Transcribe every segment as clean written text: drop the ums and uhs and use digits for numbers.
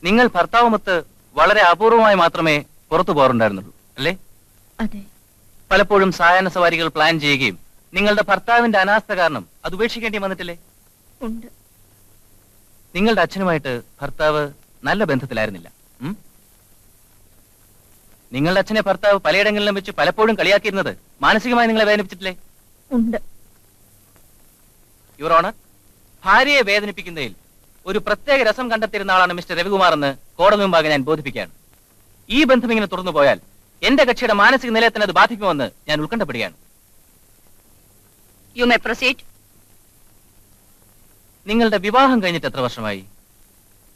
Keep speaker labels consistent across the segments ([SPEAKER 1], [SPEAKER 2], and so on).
[SPEAKER 1] നിങ്ങൾ ഭർത്താവുമൊത്ത് വളരെ അപൂർവമായി മാത്രമേ പുറത്തു പോകാറുണ്ടായിരുന്നുള്ളൂ അല്ലേ?
[SPEAKER 2] അതെ.
[SPEAKER 1] പലപ്പോഴും സായാഹ്ന സവാരികൾ പ്ലാൻ ചെയ്യുകയും നിങ്ങളുടെ ഭർത്താവിന്റെ അനാസ്ഥ കാരണം അത് ഉപേക്ഷിക്കേണ്ടി വന്നിട്ടില്ലേ?
[SPEAKER 2] ഉണ്ട്.
[SPEAKER 1] നിങ്ങളുടെ അച്ഛനുമായിട്ട് ഭർത്താവ് നല്ല ബന്ധത്തിലായിരുന്നില്ല. നിങ്ങളുടെ അച്ഛനെ ഭർത്താവ് പലയിടങ്ങളിലും വെച്ച് പലപ്പോഴും കളിയാക്കിയിരുന്നത് മാനസികമായി നിങ്ങളെ വേദനിപ്പിച്ചിട്ടില്ലേ?
[SPEAKER 2] ഉണ്ട്.
[SPEAKER 1] യുവർ ഓണർ, ഭാര്യയെ വേദനിപ്പിക്കുന്നതിൽ ഒരു പ്രത്യേക രസം കണ്ടെത്തിയിരുന്ന ആളാണ് മിസ്റ്റർ രവികുമാർ എന്ന് കോടതി മുമ്പാകെ ഞാൻ ബോധിപ്പിക്കുകയാണ്. ഈ ബന്ധം ഇങ്ങനെ തുടർന്നു പോയാൽ എന്റെ കക്ഷിയുടെ മാനസിക നിലയെ തന്നെ അത് ബാധിക്കുമെന്ന് ഞാൻ ഉത്കണ്ഠപ്പെടുകയാണ്.
[SPEAKER 3] U may proceed.
[SPEAKER 1] നിങ്ങളുടെ വിവാഹം കഴിഞ്ഞിട്ട് എത്ര വർഷമായി?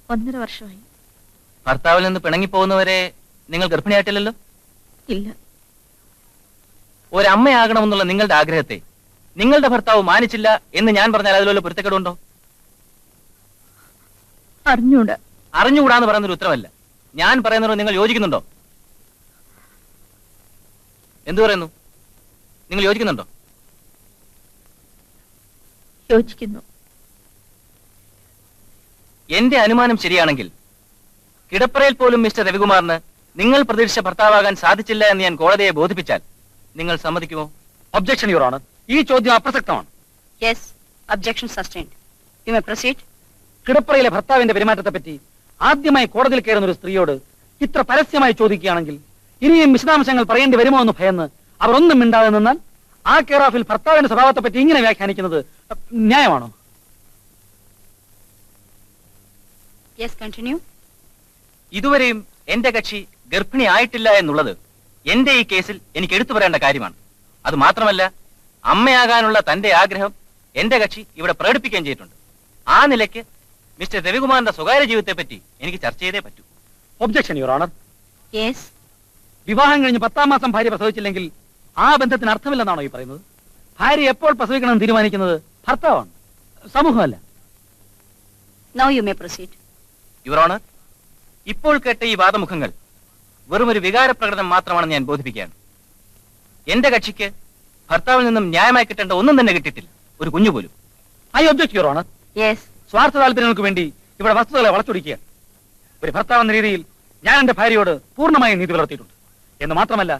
[SPEAKER 2] 1.5 വർഷമായി.
[SPEAKER 1] ഭർത്താവിൽ നിന്ന് പിണങ്ങിപ്പോകുന്നവരെ നിങ്ങൾ ഗർഭിണിയായിട്ടില്ലല്ലോ?
[SPEAKER 2] ഇല്ല.
[SPEAKER 1] ഒരമ്മയാകണമെന്നുള്ള നിങ്ങളുടെ ആഗ്രഹത്തെ നിങ്ങളുടെ ഭർത്താവ് മാനിച്ചില്ല എന്ന് ഞാൻ പറഞ്ഞാൽ അതിലുള്ള പൊരുത്തക്കേടുണ്ടോ?
[SPEAKER 2] അറിഞ്ഞൂടാ.
[SPEAKER 1] അറിഞ്ഞുകൂടാന്ന് പറയുന്നൊരു ഉത്തരവല്ല. ഞാൻ പറയുന്നത് നിങ്ങൾ യോജിക്കുന്നുണ്ടോ? എന്തു പറയുന്നു? നിങ്ങൾ യോജിക്കുന്നുണ്ടോ?
[SPEAKER 2] യോജിക്കുന്നു.
[SPEAKER 1] എന്റെ അനുമാനം ശരിയാണെങ്കിൽ കിടപ്പറയിൽ പോലും മിസ്റ്റർ രവികുമാറിന് നിങ്ങൾ പ്രതീക്ഷിച്ച ഭർത്താവാകാൻ സാധിച്ചില്ല എന്ന് ഞാൻ കോടതിയെ ബോധിപ്പിച്ചാൽ നിങ്ങൾ സമ്മതിക്കുമോ?
[SPEAKER 4] ഒബ്ജക്ഷൻ യുവർ ഓണർ, ഈ ചോദ്യം അപ്രസക്തമാണ്.
[SPEAKER 3] Yes, objection sustained. You may proceed.
[SPEAKER 4] കിടപ്പറയിലെ ഭർത്താവിന്റെ പെരുമാറ്റത്തെ പറ്റി ആദ്യമായി കോടതിയിൽ കയറുന്ന ഒരു സ്ത്രീയോട് ഇത്ര പരസ്യമായി ചോദിക്കുകയാണെങ്കിൽ ഇനിയും വിശദാംശങ്ങൾ പറയേണ്ടി വരുമോ എന്ന് ഭയന്ന് അവർ ഒന്നും മിണ്ടാതെ നിന്നാൽ ആ കെയർ ഓഫിൽ ഭർത്താവിന്റെ സ്വഭാവത്തെ പറ്റി ഇങ്ങനെ വ്യാഖ്യാനിക്കുന്നത് ന്യായമാണോ?
[SPEAKER 3] Yes, continue.
[SPEAKER 1] ഇതുവരെയും എന്റെ കക്ഷി ഗർഭിണി ആയിട്ടില്ല എന്നുള്ളത് എന്റെ ഈ കേസിൽ എനിക്ക് എടുത്തു പറയേണ്ട കാര്യമാണ്. അത് മാത്രമല്ല, അമ്മയാകാനുള്ള തന്റെ ആഗ്രഹം എന്റെ കക്ഷി ഇവിടെ പ്രകടിപ്പിക്കുകയും ചെയ്തിട്ടുണ്ട്. ആ നിലയ്ക്ക് മിസ്റ്റർ രവികുമാറിന്റെ സ്വകാര്യ ജീവിതത്തെ പറ്റി എനിക്ക് ചർച്ച ചെയ്തേ പറ്റൂ.
[SPEAKER 4] Objection your honour.
[SPEAKER 3] യെസ്.
[SPEAKER 4] വിവാഹം കഴിഞ്ഞ് 10ാം മാസം ഭാര്യ പ്രസവിച്ചില്ലെങ്കിൽ ആ ബന്ധത്തിന് അർത്ഥമില്ലെന്നാണോ ഈ പറയുന്നത്? ഭാര്യ എപ്പോൾ പ്രസവിക്കണമെന്ന് തീരുമാനിക്കുന്നത് ഭർത്താവാണ്, സമൂഹമല്ല.
[SPEAKER 3] Now you may proceed.
[SPEAKER 1] Your honour, ഇപ്പോൾ കേട്ട ഈ വാദമുഖങ്ങൾ വെറും ഒരു വികാര പ്രകടനം മാത്രമാണെന്ന് ഞാൻ ബോധിപ്പിക്കുകയാണ്. എന്റെ കക്ഷിക്ക് ഭർത്താവിൽ നിന്നും ന്യായമായി കിട്ടേണ്ട ഒന്നും തന്നെ കിട്ടിയിട്ടില്ല, ഒരു കുഞ്ഞു പോലും.
[SPEAKER 4] I object your honour.
[SPEAKER 3] Yes.
[SPEAKER 4] സ്വാർത്ഥ താല്പര്യങ്ങൾക്ക് വേണ്ടി ഇവിടെ വസ്തുതകളെ വളച്ചൊടിക്കുക. ഒരു ഭർത്താവ് എന്ന രീതിയിൽ ഞാൻ എന്റെ ഭാര്യയോട് പൂർണ്ണമായും നീതി പുലർത്തിയിട്ടുണ്ട് എന്ന് മാത്രമല്ല,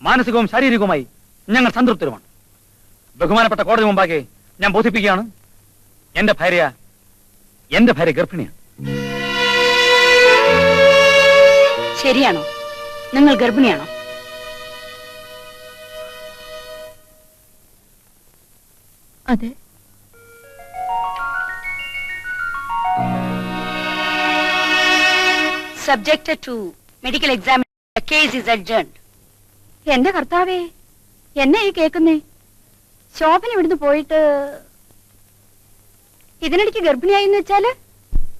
[SPEAKER 4] മാനസികവും ശാരീരികവുമായി ഞങ്ങൾ സംതൃപ്തരുമാണ്. ബഹുമാനപ്പെട്ട കോടതി മുമ്പാകെ ഞാൻ ബോധിപ്പിക്കുകയാണ്, എന്റെ ഭാര്യ ഗർഭിണിയാണ്.
[SPEAKER 3] ശരിയാണോ? നിങ്ങൾ ഗർഭിണിയാണോ?
[SPEAKER 2] അതെ.
[SPEAKER 3] Subjected to medical examination, the case is adjourned.
[SPEAKER 2] എന്റെ കർത്താവേ, എന്നെ ഈ കേക്കുന്നേ? ശോഭന ഇവിടുന്ന് പോയിട്ട് ഇതിനിടയ്ക്ക് ഗർഭിണിയായി എന്ന് വെച്ചാല്?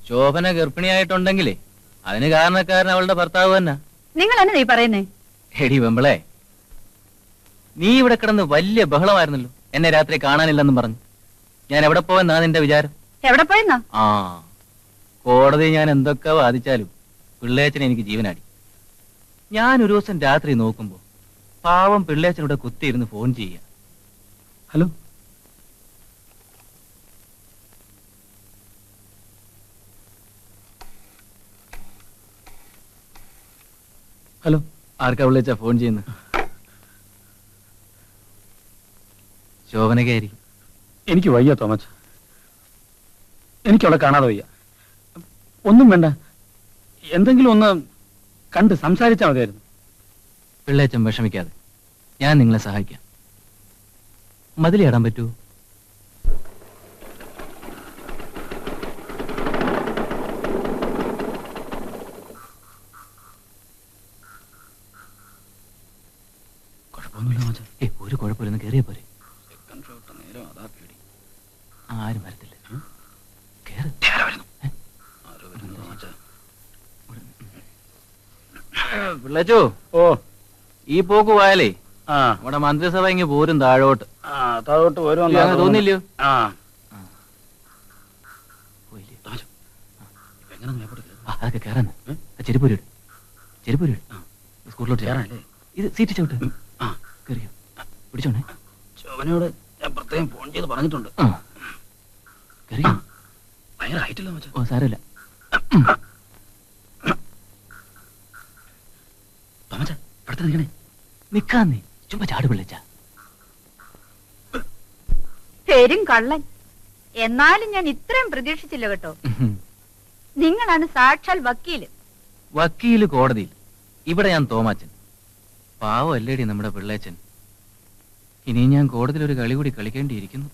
[SPEAKER 1] ശോഭന ഗർഭിണിയായിട്ടുണ്ടെങ്കിലേ അതിന് കാരണക്കാരൻ അവളുടെ ഭർത്താവ് തന്നെ.
[SPEAKER 2] നിങ്ങൾ എന്നെ നീ പറയുന്നേ?
[SPEAKER 1] എടി വെമ്പളെ, നീ ഇവിടെ കിടന്ന് വലിയ ബഹളമായിരുന്നല്ലോ എന്നെ രാത്രി കാണാനില്ലെന്നും പറഞ്ഞു. ഞാൻ എവിടെ പോയെന്നാ നിന്റെ വിചാരം?
[SPEAKER 2] എവിടെ പോയെന്നാ?
[SPEAKER 1] ആ, കോടതി ഞാൻ എന്തൊക്കെ വാദിച്ചാലും പിള്ളേച്ചനെ എനിക്ക് ജീവനാടി. ഞാൻ ഒരു ദിവസം രാത്രി നോക്കുമ്പോ പാവം പിള്ളേച്ചനോട് കുത്തിയിരുന്ന് ഫോൺ ചെയ്യുക.
[SPEAKER 4] ഹലോ, ഹലോ,
[SPEAKER 1] ആർക്കാ വിളിച്ചാ ഫോൺ ചെയ്യുന്നത്? ശോഭനയ്ക്കായിരിക്കും.
[SPEAKER 4] എനിക്ക് വയ്യ തോമസ്, എനിക്കവളെ കാണാതെ വയ്യ. ഒന്നും വേണ്ട, എന്തെങ്കിലും ഒന്ന് കണ്ട് സംസാരിച്ചാൽ മതിയായിരുന്നു.
[SPEAKER 1] പിള്ളേച്ചൻ വിഷമിക്കാതെ, ഞാൻ നിങ്ങളെ സഹായിക്കാം. മതിലിടാൻ പറ്റൂ? ഒരു കുഴപ്പമില്ലെന്ന് കയറിയ പോരെ. ആരും വരത്തില്ല. പിള്ളേച്ചോ,
[SPEAKER 4] ഓ,
[SPEAKER 1] ഈ പോക്ക് പോയാലേ
[SPEAKER 4] ആ,
[SPEAKER 1] നമ്മുടെ മന്ത്രിസഭ ഇങ്ങ് പോരും താഴോട്ട്.
[SPEAKER 4] താഴോട്ട്
[SPEAKER 1] അങ്ങനെ തോന്നില്ലയോ? അതൊക്കെ കയറാന്ന്. ചെരുപ്പൂരിട്, സ്കൂളിലോട്ട് കയറാനല്ലേ? ഇത് സീറ്റ് ചവിട്ട്. കയറിയോ? പിടിച്ചോണേ.
[SPEAKER 4] ശോഭനയോട് ഞാൻ പ്രത്യേകം ഫോൺ ചെയ്ത് പറഞ്ഞിട്ടുണ്ട്.
[SPEAKER 1] കയറിയോ?
[SPEAKER 4] ഭയങ്കര ഹൈറ്റില്ല.
[SPEAKER 1] ഓ, സാരമില്ല. നിക്കാന്നേ ചുമ്മാ ചാട് വിളിച്ച
[SPEAKER 2] പേരും കള്ളൻ. എന്നാലും ഞാൻ ഇത്രയും പ്രതീക്ഷിച്ചില്ല കേട്ടോ. നിങ്ങളാണ് സാക്ഷാൽ വക്കീല്.
[SPEAKER 1] വക്കീല് കോടതിയിൽ, ഇവിടെ ഞാൻ തോമാച്ചൻ. പാവം അല്ലേടി നമ്മുടെ പിള്ളേച്ചൻ. ഇനി ഞാൻ കോടതിയിൽ ഒരു കളി കൂടി കളിക്കേണ്ടിയിരിക്കുന്നു.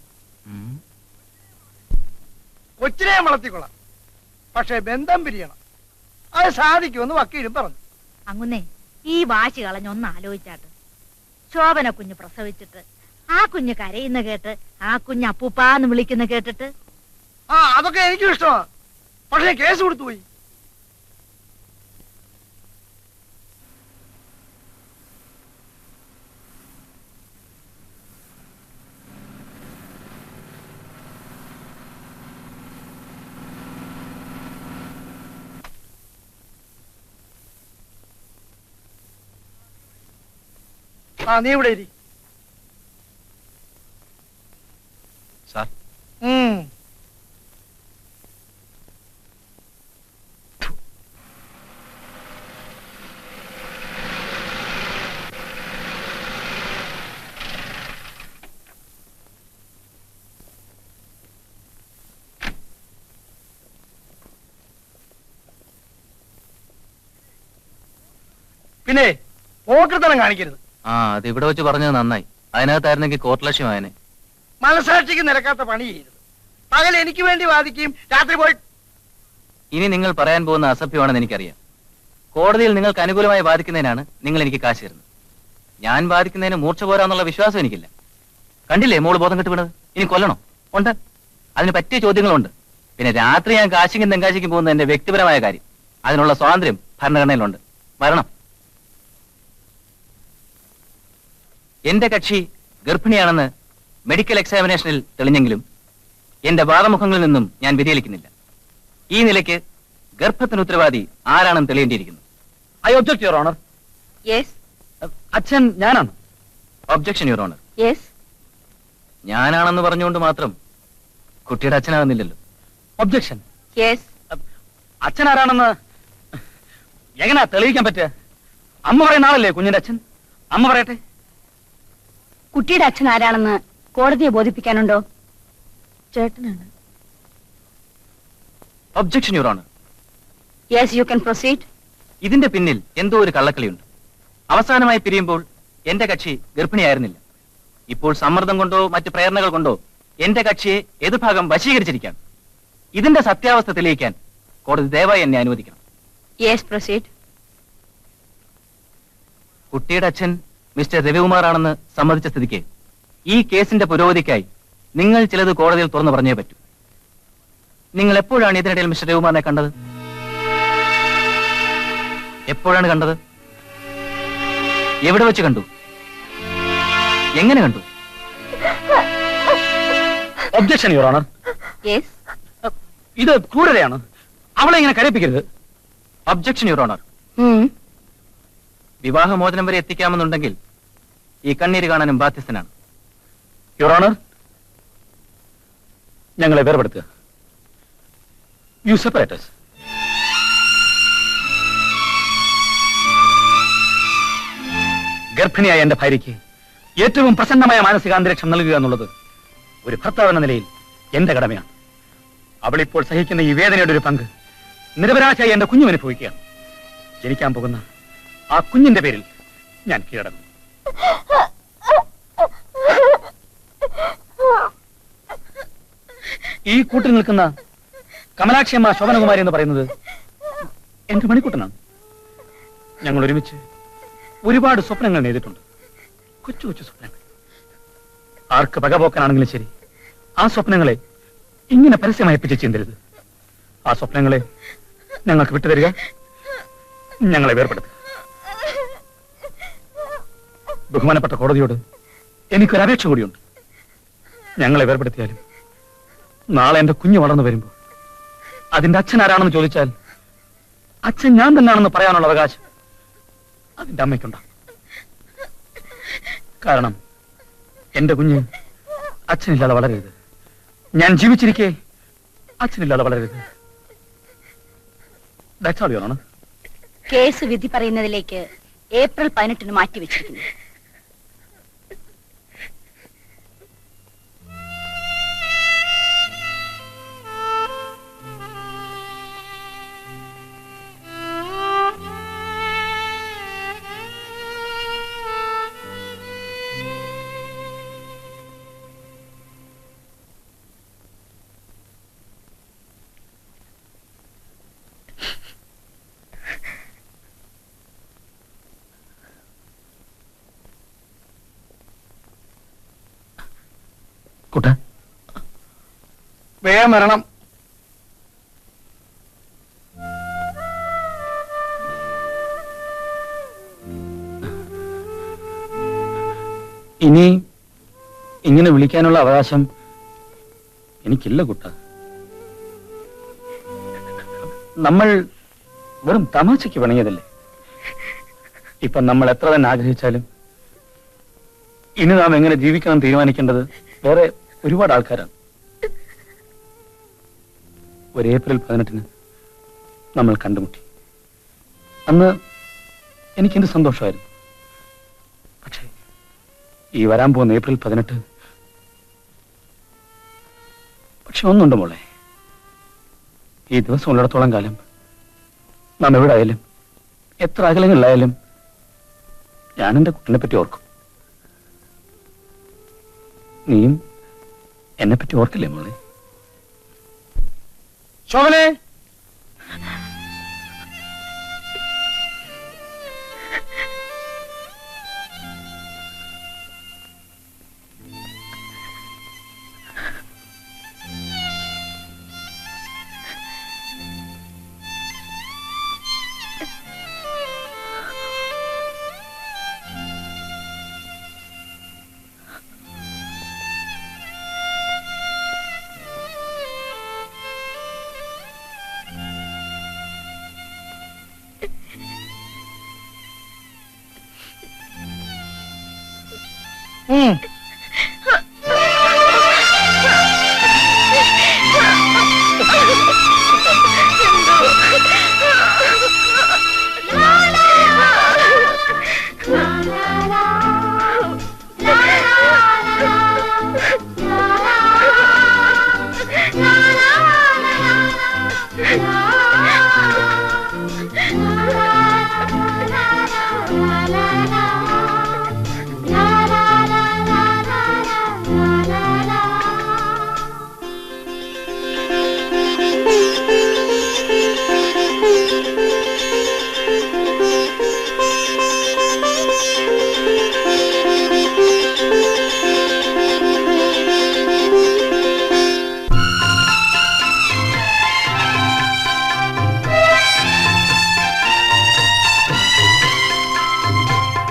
[SPEAKER 5] കൊച്ചിനെ വളർത്തിക്കൊള്ളാം, പക്ഷെ ബന്ധം പിരിയണം. അത് സാധിക്കുമെന്ന് വക്കീലും പറഞ്ഞു.
[SPEAKER 6] അങ്ങുന്നേ ഈ വാശി കളഞ്ഞൊന്ന് ആലോചിച്ചാട്ട്. ശോഭന കുഞ്ഞ് പ്രസവിച്ചിട്ട് ആ കുഞ്ഞ് കരയുന്ന കേട്ട് ആ കുഞ്ഞ് അപ്പൂപ്പാന്ന് വിളിക്കുന്ന കേട്ടിട്ട്
[SPEAKER 5] അതൊക്കെ എനിക്കും ഇഷ്ടമാണ്, പക്ഷെ കേസ് കൊടുത്തുപോയി. നീ ഇവിടെ ഇരി.
[SPEAKER 1] സാർ,
[SPEAKER 5] പിന്നെ പോക്കൃത്തനം കാണിക്കരുത്.
[SPEAKER 1] അത് ഇവിടെ വെച്ച് പറഞ്ഞത് നന്നായി. അതിനകത്തായിരുന്നെങ്കിൽ കോർട്ട് ലക്ഷ്യമായനെ.
[SPEAKER 5] മനസാക്ഷിക്ക് നിരക്കാത്ത പണി ചെയ്യരുത്. പകൽ എനിക്ക് വേണ്ടി വാദിക്കുകയും രാത്രി പോയി.
[SPEAKER 1] ഇനി നിങ്ങൾ പറയാൻ പോകുന്ന അസഭ്യമാണെന്ന് എനിക്കറിയാം. കോടതിയിൽ നിങ്ങൾക്ക് അനുകൂലമായി വാദിക്കുന്നതിനാണ് നിങ്ങൾ എനിക്ക് കാശ് തരുന്നത്. ഞാൻ വാദിക്കുന്നതിന് മൂർച്ച പോരാന്നുള്ള വിശ്വാസം എനിക്കില്ല. കണ്ടില്ലേ മോള് ബോധം കെട്ട് വീണത്? ഇനി കൊല്ലണോ? ഉണ്ട്, അതിന് പറ്റിയ ചോദ്യങ്ങളുണ്ട്. പിന്നെ രാത്രി ഞാൻ കാശിക്കും തെങ്കാശിക്കും പോകുന്നത് എന്റെ വ്യക്തിപരമായ കാര്യം. അതിനുള്ള സ്വാതന്ത്ര്യം ഭരണഘടനയിലുണ്ട്. വരണം. എന്റെ കക്ഷി ഗർഭിണിയാണെന്ന് മെഡിക്കൽ എക്സാമിനേഷനിൽ തെളിഞ്ഞെങ്കിലും എന്റെ വാദമുഖങ്ങളിൽ നിന്നും ഞാൻ വ്യതിചലിക്കുന്നില്ല. ഈ നിലയ്ക്ക് ഗർഭത്തിന് ഉത്തരവാദി ആരാണെന്ന് തെളിയേണ്ടിയിരിക്കുന്നു.
[SPEAKER 4] I object your honour.
[SPEAKER 2] Yes.
[SPEAKER 4] അച്ഛൻ ഞാനാണ്.
[SPEAKER 1] Objection your honour.
[SPEAKER 2] യെസ്.
[SPEAKER 1] ഞാനാണെന്ന് പറഞ്ഞുകൊണ്ട് മാത്രം കുട്ടിയുടെ അച്ഛനാകുന്നില്ലല്ലോ.
[SPEAKER 4] ഒബ്ജക്ഷൻ.
[SPEAKER 2] യെസ്.
[SPEAKER 4] അച്ഛൻ ആരാണെന്ന് എങ്ങനെയാ തെളിയിക്കാൻ പറ്റുക? അമ്മ പറയുന്ന ആളല്ലേ കുഞ്ഞിന്റെ അച്ഛൻ? അമ്മ പറയട്ടെ.
[SPEAKER 3] കുട്ടിയുടെ അച്ഛൻ ആരാണെന്ന് കോടതിയെ ബോധിപ്പിക്കാനുണ്ടോ?
[SPEAKER 2] ചേട്ടനാണ്.
[SPEAKER 1] Objection your honour.
[SPEAKER 3] Yes, you can proceed.
[SPEAKER 1] ഇതിന്റെ പിന്നിൽ എന്തോ ഒരു കള്ളക്കളിയുണ്ട്. അവസാനമായി പിരിയുമ്പോൾ എന്റെ കക്ഷി ഗർഭിണിയായിരുന്നില്ല. ഇപ്പോൾ സമ്മർദ്ദം കൊണ്ടോ മറ്റ് പ്രേരണകൾ കൊണ്ടോ എന്റെ കക്ഷിയെ എതിർഭാഗം വശീകരിച്ചിരിക്കുകയാണ്. ഇതിന്റെ സത്യാവസ്ഥ തെളിയിക്കാൻ കോടതി ദയവായി എന്നെ അനുവദിക്കണം.
[SPEAKER 3] Yes, proceed.
[SPEAKER 1] കുട്ടിയുടെ അച്ഛൻ മിസ്റ്റർ രവികുമാർ ആണെന്ന് സമ്മതിച്ച സ്ഥിതിക്ക് ഈ കേസിന്റെ പുരോഗതിക്കായി നിങ്ങൾ ചിലത് കോടതിയിൽ തുറന്നു പറഞ്ഞേ പറ്റൂ. നിങ്ങൾ എപ്പോഴാണ് ഇതിനിടയിൽ മിസ്റ്റർ രവികുമാറിനെ കണ്ടത്? എപ്പോഴാണ് കണ്ടത്? എവിടെ വെച്ച് കണ്ടു? എങ്ങനെ കണ്ടു?
[SPEAKER 4] Objection your honour.
[SPEAKER 3] യെസ്.
[SPEAKER 4] ഇത് ക്രൂരതയാണ്. അവളെ ഇങ്ങനെ കരയിപ്പിക്കരുത്.
[SPEAKER 1] Objection your owner. വിവാഹമോചനം വരെ എത്തിക്കാമെന്നുണ്ടെങ്കിൽ ഈ കണ്ണീര് കാണാനും ബാധ്യസ്ഥനാണ്.
[SPEAKER 4] യുവർ ഓണർ, ഞങ്ങളെ വേർപെടുത്തുക. യു സെപ്പറേറ്റസ്. ഗർഭിണിയായ എന്റെ ഭാര്യയ്ക്ക് ഏറ്റവും പ്രസന്നമായ മാനസികാന്തരീക്ഷം നൽകുക എന്നുള്ളത് ഒരു ഭർത്താവ് എന്ന നിലയിൽ എന്റെ കടമയാണ്. അവളിപ്പോൾ സഹിക്കുന്ന ഈ വേദനയുടെ ഒരു പങ്ക് നിരപരാധിയായി എന്റെ കുഞ്ഞും അനുഭവിക്കുകയാണ്. ജനിക്കാൻ പോകുന്ന ആ കുഞ്ഞിന്റെ പേരിൽ ഞാൻ കീഴടങ്ങും. ഈ കൂട്ടിൽ നിൽക്കുന്ന കമലാക്ഷിയമ്മ ശോഭനകുമാരി എന്ന് പറയുന്നത് എന്റെ മണിക്കൂട്ടനാണ്. ഞങ്ങൾ ഒരുമിച്ച് ഒരുപാട് സ്വപ്നങ്ങൾ നേടിയിട്ടുണ്ട്. കൊച്ചു കൊച്ചു സ്വപ്നങ്ങൾ. ആർക്ക് പകപോക്കാനാണെങ്കിലും ശരി, ആ സ്വപ്നങ്ങളെ ഇങ്ങനെ പരസ്യമായി പിടിച്ച് ചിന്തരുത്. ആ സ്വപ്നങ്ങളെ ഞങ്ങൾക്ക് വിട്ടുതരിക, ഞങ്ങളെ വേർപെടുത്തുക. ബഹുമാനപ്പെട്ട കോടതിയോട് എനിക്കൊരപേക്ഷ കൂടിയുണ്ട്. ഞങ്ങളെ വേർപെടുത്തിയാലും നാളെ എന്റെ കുഞ്ഞ് വളർന്നു വരുമ്പോൾ അതിന്റെ അച്ഛൻ ആരാണെന്ന് ചോദിച്ചാൽ അച്ഛൻ ഞാൻ തന്നെയാണെന്ന് പറയാനുള്ള അവകാശം അതിന്റെ അമ്മയ്ക്കുണ്ടാകും. കാരണം എന്റെ കുഞ്ഞ് അച്ഛനില്ലാതെ വളരരുത്. ഞാൻ ജീവിച്ചിരിക്കെ അച്ഛനില്ലാതെ വളരരുത്. That's all, Your Honor.
[SPEAKER 6] Case വിധി പറയുന്നതിലേക്ക്
[SPEAKER 3] ഏപ്രിൽ 18 മാറ്റിവെച്ചിരിക്കുന്നു.
[SPEAKER 4] കുട്ട,
[SPEAKER 5] വേഗം വരണം.
[SPEAKER 4] ഇനി ഇങ്ങനെ വിളിക്കാനുള്ള അവകാശം എനിക്കില്ല കുട്ട. നമ്മൾ വെറും തമാശയ്ക്ക് പിണങ്ങിയതല്ലേ. ഇപ്പൊ നമ്മൾ എത്ര തന്നെ ആഗ്രഹിച്ചാലും ഇനി നാം എങ്ങനെ ജീവിക്കണം തീരുമാനിക്കേണ്ടത് വേറെ ഒരുപാട് ആൾക്കാരാണ്. ഒരു ഏപ്രിൽ 18 നമ്മൾ കണ്ടുമുട്ടി. അന്ന് എനിക്കെന്ത് സന്തോഷമായിരുന്നു. പക്ഷേ ഈ വരാൻ പോകുന്ന ഏപ്രിൽ 18 പക്ഷെ ഒന്നുണ്ട് മോളെ, ഈ ദിവസം ഉള്ളിടത്തോളം കാലം നാം എവിടെ ആയാലും എത്ര അകലങ്ങളിലായാലും ഞാൻ എന്റെ കുട്ടിനെ പറ്റി ഓർക്കും. നീയും എന്നെ പറ്റി ഓർക്കില്ലേ മോളെ?
[SPEAKER 5] ശോഭനെ,